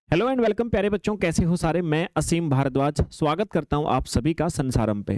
Hello and welcome प्यारे बच्चों, कैसे हो सारे। मैं असीम भारद्वाज स्वागत करता हूं आप सभी का संसारम पे।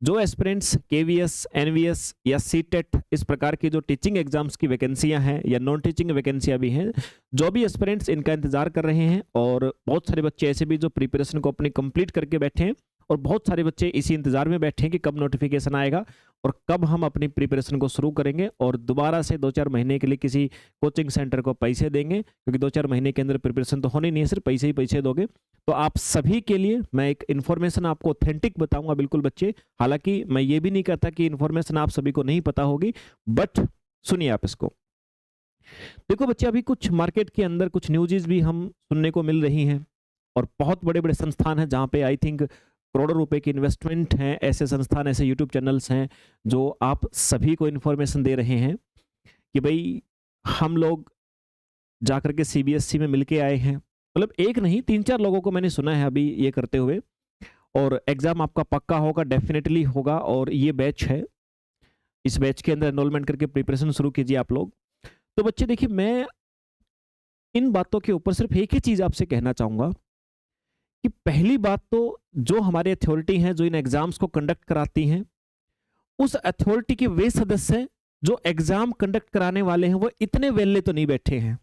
जो एस्पिरेंट्स केवीएस, एनवीएस या सीटेट इस प्रकार की जो टीचिंग एग्जाम्स की वैकेंसियां हैं या नॉन टीचिंग वैकेंसियां भी हैं, जो भी एस्पिरेंट्स इनका इंतजार कर रहे हैं, और बहुत सारे बच्चे ऐसे भी जो प्रिपरेशन को अपनी कंप्लीट करके बैठे हैं, और बहुत सारे बच्चे इसी इंतजार में बैठे हैं कि कब नोटिफिकेशन आएगा और कब हम अपनी प्रिपरेशन को शुरू करेंगे और दोबारा से 2-4 महीने के लिए किसी कोचिंग सेंटर को पैसे देंगे, क्योंकि 2-4 महीने के अंदर प्रिपरेशन तो होनी नहीं है, सिर्फ पैसे ही पैसे दोगे। तो आप सभी के लिए मैं एक इन्फॉर्मेशन आपको ऑथेंटिक बताऊंगा बिल्कुल बच्चे। हालांकि मैं ये भी नहीं कहता कि इन्फॉर्मेशन आप सभी को नहीं पता होगी, बट सुनिए आप इसको। देखो बच्चे, अभी कुछ मार्केट के अंदर कुछ न्यूज़ भी हम सुनने को मिल रही हैं, और बहुत बड़े बड़े संस्थान हैं जहाँ पे आई थिंक करोड़ों रुपए की इन्वेस्टमेंट हैं। ऐसे संस्थान, ऐसे यूट्यूब चैनल्स हैं जो आप सभी को इन्फॉर्मेशन दे रहे हैं कि भाई हम लोग जाकर के सीबीएसई में मिलके आए हैं। मतलब एक नहीं, 3-4 लोगों को मैंने सुना है अभी ये करते हुए। और एग्जाम आपका पक्का होगा, डेफिनेटली होगा, और ये बैच है। इस बैच के अंदर एनरोलमेंट करके प्रिपरेशन शुरू कीजिए आप लोग। तो बच्चे देखिए, मैं इन बातों के ऊपर सिर्फ एक ही चीज आपसे कहना चाहूंगा कि पहली बात तो जो हमारी अथॉरिटी हैं, जो इन एग्जाम्स को कंडक्ट कराती हैं, उस अथॉरिटी के वे सदस्य हैं जो एग्जाम कंडक्ट कराने वाले हैं, वो इतने वेले तो नहीं बैठे हैं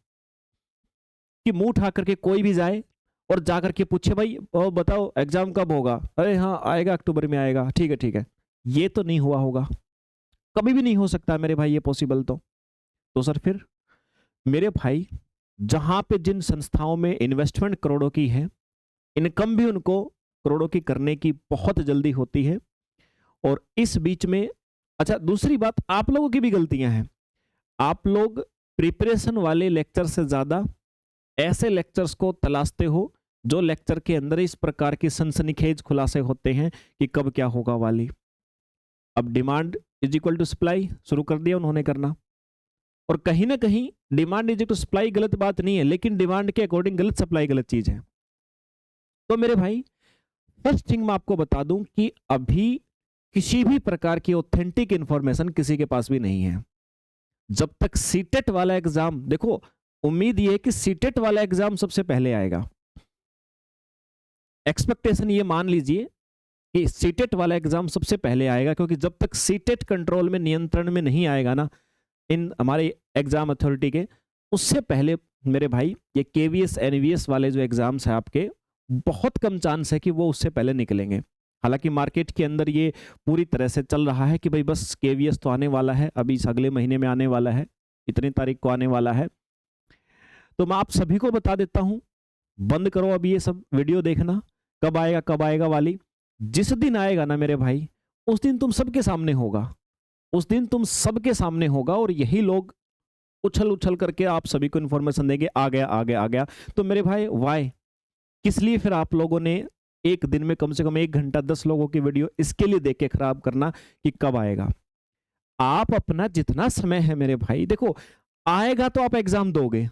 कि मुंह उठा करके कोई भी जाए और जाकर के पूछे भाई बताओ एग्जाम कब होगा, अरे हाँ आएगा, अक्टूबर में आएगा, ठीक है ठीक है। ये तो नहीं हुआ होगा, कभी भी नहीं हो सकता मेरे भाई ये पॉसिबल। तो सर फिर मेरे भाई, जहां पे जिन संस्थाओं में इन्वेस्टमेंट करोड़ों की है, इनकम भी उनको करोड़ों की करने की बहुत जल्दी होती है। और इस बीच में, अच्छा दूसरी बात, आप लोगों की भी गलतियां हैं। आप लोग प्रिपरेशन वाले लेक्चर से ज्यादा ऐसे लेक्चर्स को तलाशते हो जो लेक्चर के अंदर इस प्रकार की सनसनीखेज खुलासे होते हैं कि कब क्या होगा वाली। अब demand is equal to supply शुरू कर दिया उन्होंने करना, और कहीं ना कहीं demand is equal to supply गलत बात नहीं है, लेकिन डिमांड के अकॉर्डिंग गलत सप्लाई गलत चीज है। तो मेरे भाई, फर्स्ट थिंग मैं आपको बता दूं कि अभी किसी भी प्रकार की ऑथेंटिक इंफॉर्मेशन किसी के पास भी नहीं है। जब तक सीटेट वाला एग्जाम, देखो उम्मीद ये है कि सीटेट वाला एग्जाम सबसे पहले आएगा। एक्सपेक्टेशन ये मान लीजिए कि सीटेट वाला एग्जाम सबसे पहले आएगा, क्योंकि जब तक सीटेट कंट्रोल में, नियंत्रण में नहीं आएगा ना इन हमारे एग्जाम अथॉरिटी के, उससे पहले मेरे भाई ये केवीएस एनवीएस वाले जो एग्जाम्स हैं आपके, बहुत कम चांस है कि वो उससे पहले निकलेंगे। हालांकि मार्केट के अंदर ये पूरी तरह से चल रहा है कि भाई बस केवीएस तो आने वाला है, अभी इस अगले महीने में आने वाला है, इतनी तारीख को आने वाला है। तो मैं आप सभी को बता देता हूं, बंद करो अभी ये सब वीडियो देखना, कब आएगा वाली। जिस दिन आएगा ना मेरे भाई, उस दिन तुम सबके सामने होगा, उस दिन तुम सबके सामने होगा, और यही लोग उछल उछल करके आप सभी को इन्फॉर्मेशन देंगे आ गया आ गया आ गया। तो मेरे भाई वाई, किस लिए फिर आप लोगों ने एक दिन में कम से कम 1 घंटा 10 लोगों की वीडियो इसके लिए देख के खराब करना कि कब आएगा। आप अपना जितना समय है मेरे भाई, देखो आएगा तो आप एग्जाम दोगे,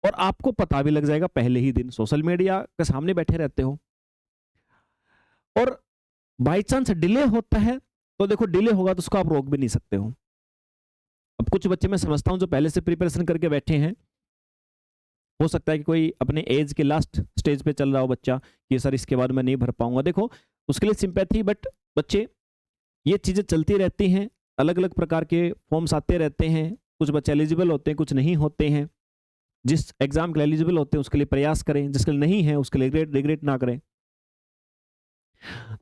और आपको पता भी लग जाएगा पहले ही दिन, सोशल मीडिया के सामने बैठे रहते हो। और बाई चांस डिले होता है तो देखो, डिले होगा तो उसको आप रोक भी नहीं सकते हो। अब कुछ बच्चे मैं समझता हूं जो पहले से प्रिपरेशन करके बैठे हैं, हो सकता है कि कोई अपने एज के लास्ट स्टेज पे चल रहा हो बच्चा कि सर इसके बाद मैं नहीं भर पाऊंगा, देखो उसके लिए सिंपैथी। बट बच्चे, ये चीजें चलती रहती हैं, अलग अलग प्रकार के फॉर्म्स आते रहते हैं, कुछ बच्चे एलिजिबल होते हैं, कुछ नहीं होते हैं। जिस एग्जाम के लिए एलिजिबल होते हैं उसके लिए प्रयास करें, जिसके लिए नहीं है उसके लिए रिग्रेट ना करें।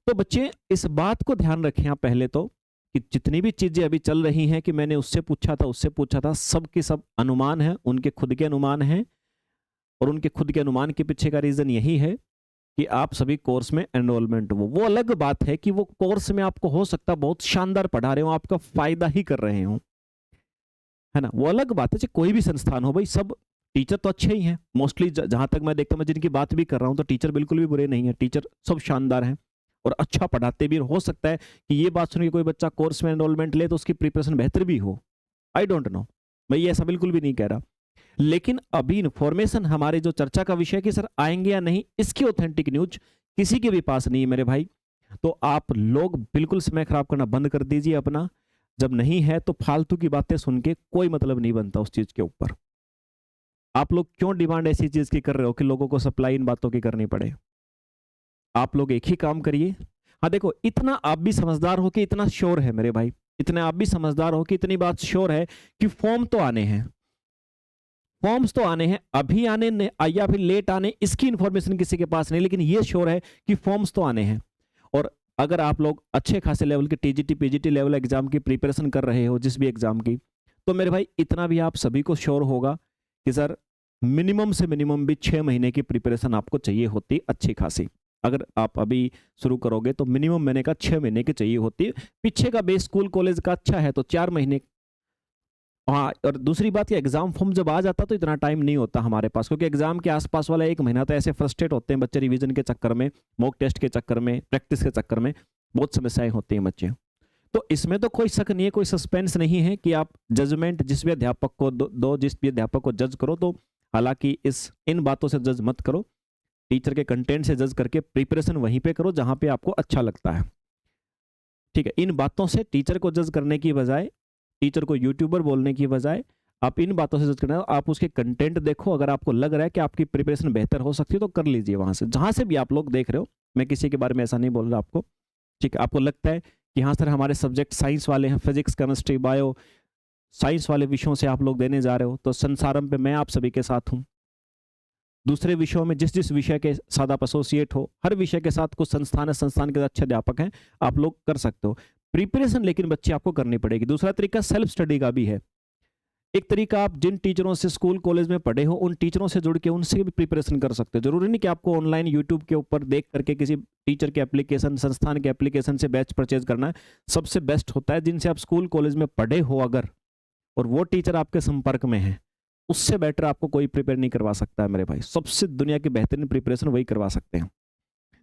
तो बच्चे इस बात को ध्यान रखें आप पहले तो, कि जितनी भी चीजें अभी चल रही हैं कि मैंने उससे पूछा था, उससे पूछा था, सब के सब अनुमान है, उनके खुद के अनुमान हैं। और उनके खुद के अनुमान के पीछे का रीजन यही है कि आप सभी कोर्स में एनरोलमेंट हो। वो अलग बात है कि वो कोर्स में आपको हो सकता है बहुत शानदार पढ़ा रहे हो, आपका फायदा ही कर रहे हो, है ना, वो अलग बात है। चाहे कोई भी संस्थान हो भाई, सब टीचर तो अच्छे ही हैं मोस्टली, जहां तक मैं देखता हूं, मैं जिनकी बात भी कर रहा हूं तो टीचर बिल्कुल भी बुरे नहीं है, टीचर सब शानदार हैं और अच्छा पढ़ाते भी। हो सकता है कि ये बात सुन के कोई बच्चा कोर्स में एनरोलमेंट ले तो उसकी प्रिपरेशन बेहतर भी हो, आई डोंट नो, मैं ये ऐसा बिल्कुल भी नहीं कह रहा। लेकिन अभी इंफॉर्मेशन, हमारे जो चर्चा का विषय कि सर आएंगे या नहीं, इसकी ऑथेंटिक न्यूज किसी के भी पास नहीं है मेरे भाई। तो आप लोग बिल्कुल समय खराब करना बंद कर दीजिए अपना। जब नहीं है तो फालतू की बातें सुन के कोई मतलब नहीं बनता उस चीज के ऊपर। आप लोग क्यों डिमांड ऐसी चीज की कर रहे हो कि लोगों को सप्लाई इन बातों की करनी पड़े? आप लोग एक ही काम करिए। हाँ देखो, इतना आप भी समझदार हो कि इतना श्योर है मेरे भाई, इतना आप भी समझदार हो कि इतनी बात श्योर है कि फॉर्म तो आने हैं, फॉर्म्स तो आने हैं, अभी आने या फिर लेट आने, इसकी इंफॉर्मेशन किसी के पास नहीं, लेकिन ये श्योर है कि फॉर्म्स तो आने हैं। और अगर आप लोग अच्छे खासे लेवल के टीजीटी पीजीटी लेवल एग्जाम की प्रिपरेशन कर रहे हो, जिस भी एग्जाम की, तो मेरे भाई इतना भी आप सभी को श्योर होगा कि सर मिनिमम से मिनिमम भी 6 महीने की प्रिपरेशन आपको चाहिए होती अच्छी खासी। अगर आप अभी शुरू करोगे तो मिनिमम मैंने कहा 6 महीने की चाहिए होती है। पीछे का बेस स्कूल कॉलेज का अच्छा है तो 4 महीने। हाँ, और दूसरी बात, ये एग्जाम फॉर्म जब आ जाता तो इतना टाइम नहीं होता हमारे पास, क्योंकि एग्जाम के आसपास वाला 1 महीना तो ऐसे फ्रस्ट्रेट होते हैं बच्चे, रिवीजन के चक्कर में, मॉक टेस्ट के चक्कर में, प्रैक्टिस के चक्कर में बहुत समस्याएं होती हैं बच्चे। तो इसमें तो कोई शक नहीं है, कोई सस्पेंस नहीं है कि आप जजमेंट जिस भी अध्यापक को दो जिस भी अध्यापक को जज करो, तो हालांकि इन बातों से जज मत करो, टीचर के कंटेंट से जज करके प्रिपरेशन वहीं पे करो जहां पे आपको अच्छा लगता है। ठीक है, इन बातों से टीचर को जज करने की बजाय, टीचर को यूट्यूबर बोलने की बजाय, आप इन बातों से जज करना, आप उसके कंटेंट देखो। अगर आपको लग रहा है कि आपकी प्रिपरेशन बेहतर हो सकती है तो कर लीजिए वहां से, जहां से भी आप लोग देख रहे हो। मैं किसी के बारे में ऐसा नहीं बोल रहा आपको। ठीक है, आपको लगता है कि हाँ सर हमारे सब्जेक्ट साइंस वाले हैं, फिजिक्स केमिस्ट्री बायो, साइंस वाले विषयों से आप लोग देने जा रहे हो, तो संसारम पे मैं आप सभी के साथ हूँ। दूसरे विषयों में जिस जिस विषय के साथ आप एसोसिएट हो, हर विषय के साथ कुछ संस्थान है, संस्थान के अच्छे अध्यापक हैं, आप लोग कर सकते हो प्रिपरेशन, लेकिन बच्चे आपको करनी पड़ेगी। दूसरा तरीका सेल्फ स्टडी का भी है। एक तरीका, आप जिन टीचरों से स्कूल कॉलेज में पढ़े हो उन टीचरों से जुड़ के उनसे भी प्रिपरेशन कर सकते हो। जरूरी नहीं कि आपको ऑनलाइन यूट्यूब के ऊपर देख करके किसी टीचर के एप्लीकेशन, संस्थान के एप्लीकेशन से बैच परचेज करना है। सबसे बेस्ट होता है जिनसे आप स्कूल कॉलेज में पढ़े हो अगर, और वो टीचर आपके संपर्क में है, उससे बेटर आपको कोई प्रिपेयर नहीं करवा सकता है मेरे भाई। सबसे दुनिया की बेहतरीन प्रिपरेशन वही करवा सकते हैं।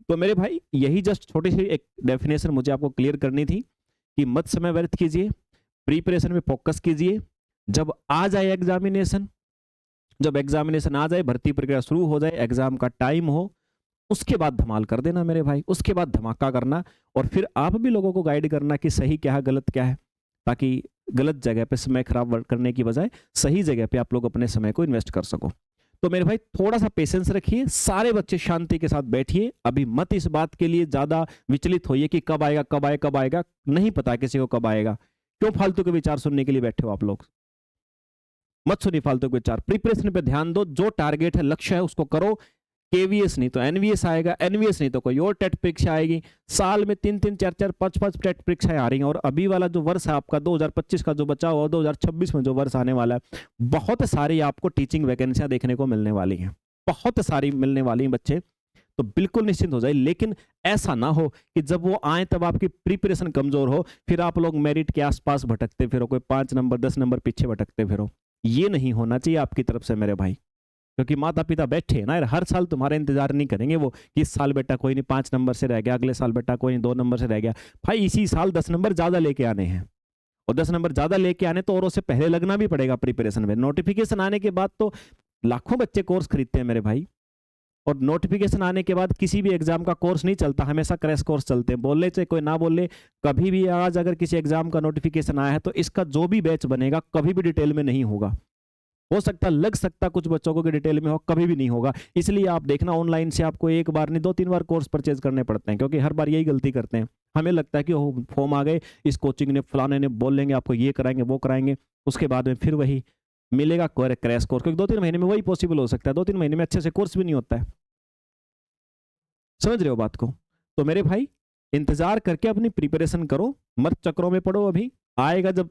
तो मेरे भाई यही जस्ट छोटी सी एक डेफिनेशन मुझे आपको क्लियर करनी थी कि मत समय व्यर्थ कीजिए, प्रिपरेशन में फोकस कीजिए। जब आ जाए एग्जामिनेशन, जब एग्जामिनेशन आ जाए, भर्ती प्रक्रिया शुरू हो जाए, एग्जाम का टाइम हो, उसके बाद धमाल कर देना मेरे भाई, उसके बाद धमाका करना। और फिर आप भी लोगों को गाइड करना कि सही क्या है गलत क्या है, ताकि गलत जगह पे समय खराब करने की बजाय सही जगह पे आप लोग अपने समय को इन्वेस्ट कर सको। तो मेरे भाई थोड़ा सा पेशेंस रखिए, सारे बच्चे शांति के साथ बैठिए। अभी मत इस बात के लिए ज्यादा विचलित होइए कि कब आएगा कब आएगा कब आएगा, नहीं पता किसी को कब आएगा। क्यों फालतू के विचार सुनने के लिए बैठे हो आप लोग? मत सुनिए फालतू के विचार, प्रिपरेशन पे ध्यान दो। जो टारगेट है, लक्ष्य है, उसको करो। केवीएस नहीं तो एनवीएस आएगा, एनवीएस नहीं तो कोई और टेट परीक्षा आएगी। साल में 3-3 4-4 5-5 टेट परीक्षाएं आ रही हैं। और अभी वाला जो वर्ष है आपका 2025 का जो बचा हुआ, 2026 में जो वर्ष आने वाला है, बहुत सारी आपको टीचिंग वैकेंसियां देखने को मिलने वाली हैं, बहुत सारी मिलने वाली हैं बच्चे। तो बिल्कुल निश्चिंत हो जाए। लेकिन ऐसा ना हो कि जब वो आए तब आपकी प्रिपरेशन कमजोर हो, फिर आप लोग मेरिट के आसपास भटकते फिरो, कोई 5 नंबर 10 नंबर पीछे भटकते फिरो। ये नहीं होना चाहिए आपकी तरफ से मेरे भाई, क्योंकि माता पिता बैठे हैं ना यार, हर साल तुम्हारा इंतजार नहीं करेंगे वो कि इस साल बेटा कोई नहीं 5 नंबर से रह गया, अगले साल बेटा कोई नहीं 2 नंबर से रह गया। भाई इसी साल 10 नंबर ज्यादा लेके आने हैं, और 10 नंबर ज्यादा लेके आने तो औरों से पहले लगना भी पड़ेगा प्रिपरेशन में। नोटिफिकेशन आने के बाद तो लाखों बच्चे कोर्स खरीदते हैं मेरे भाई, और नोटिफिकेशन आने के बाद किसी भी एग्जाम का कोर्स नहीं चलता, हमेशा क्रैश कोर्स चलते हैं। बोलने से कोई ना बोले, कभी भी आज अगर किसी एग्जाम का नोटिफिकेशन आया है तो इसका जो भी बैच बनेगा कभी भी डिटेल में नहीं होगा। हो सकता, लग सकता कुछ बच्चों को कि डिटेल में हो, कभी भी नहीं होगा। इसलिए आप देखना ऑनलाइन से आपको 1 बार नहीं 2-3 बार कोर्स परचेज करने पड़ते हैं, क्योंकि हर बार यही गलती करते हैं। हमें लगता है कि फॉर्म आ गए, इस कोचिंग ने फलाने ने बोल लेंगे आपको ये कराएंगे वो कराएंगे, उसके बाद में फिर वही मिलेगा क्रैश कोर्स, क्योंकि 2-3 महीने में वही पॉसिबल हो सकता है। 2-3 महीने में अच्छे से कोर्स भी नहीं होता है। समझ रहे हो बात को? तो मेरे भाई इंतजार करके अपनी प्रिपरेशन करो, मत चक्रों में पड़ो। अभी आएगा जब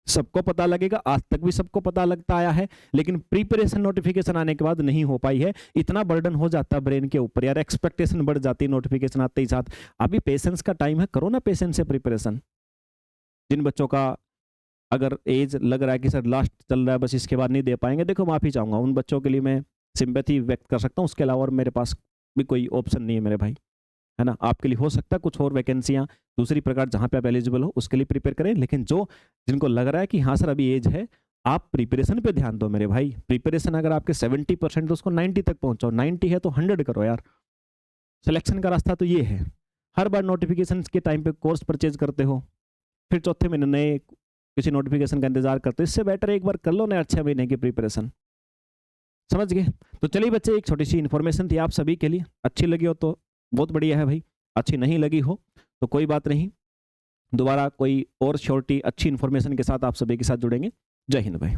सबको पता लगेगा, आज तक भी सबको पता लगता आया है, लेकिन प्रिपरेशन नोटिफिकेशन आने के बाद नहीं हो पाई है। इतना बर्डन हो जाता है ब्रेन के ऊपर यार, एक्सपेक्टेशन बढ़ जाती है नोटिफिकेशन आते ही साथ। अभी पेशेंस का टाइम है, करो ना पेशेंस से प्रिपरेशन। जिन बच्चों का अगर एज लग रहा है कि सर लास्ट चल रहा है बस इसके बाद नहीं दे पाएंगे, देखो माफी चाहूंगा, उन बच्चों के लिए मैं सिंपैथी व्यक्त कर सकता हूँ। उसके अलावा और मेरे पास भी कोई ऑप्शन नहीं है मेरे भाई, है ना। आपके लिए हो सकता है कुछ और वैकेंसियां दूसरी प्रकार जहां पे आप एलिजिबल हो उसके लिए प्रिपेयर करें, लेकिन जो जिनको लग रहा है कि हाँ सर अभी एज है, आप प्रिपरेशन पे ध्यान दो मेरे भाई। प्रिपरेशन अगर आपके 70% तो उसको 90 तक पहुंचाओ, 90 है तो 100 करो यार। सिलेक्शन का रास्ता तो ये है। हर बार नोटिफिकेशन के टाइम पे कोर्स परचेज करते हो, फिर चौथे महीने नए किसी नोटिफिकेशन का इंतजार करते हो। इससे बेटर एक बार कर लो ना 6 महीने की प्रिपरेशन। समझ गए? तो चलिए बच्चे, एक छोटी सी इन्फॉर्मेशन थी आप सभी के लिए, अच्छी लगी हो तो बहुत बढ़िया है भाई, अच्छी नहीं लगी हो तो कोई बात नहीं, दोबारा कोई और छोटी अच्छी इन्फॉर्मेशन के साथ आप सभी के साथ जुड़ेंगे। जय हिंद भाई।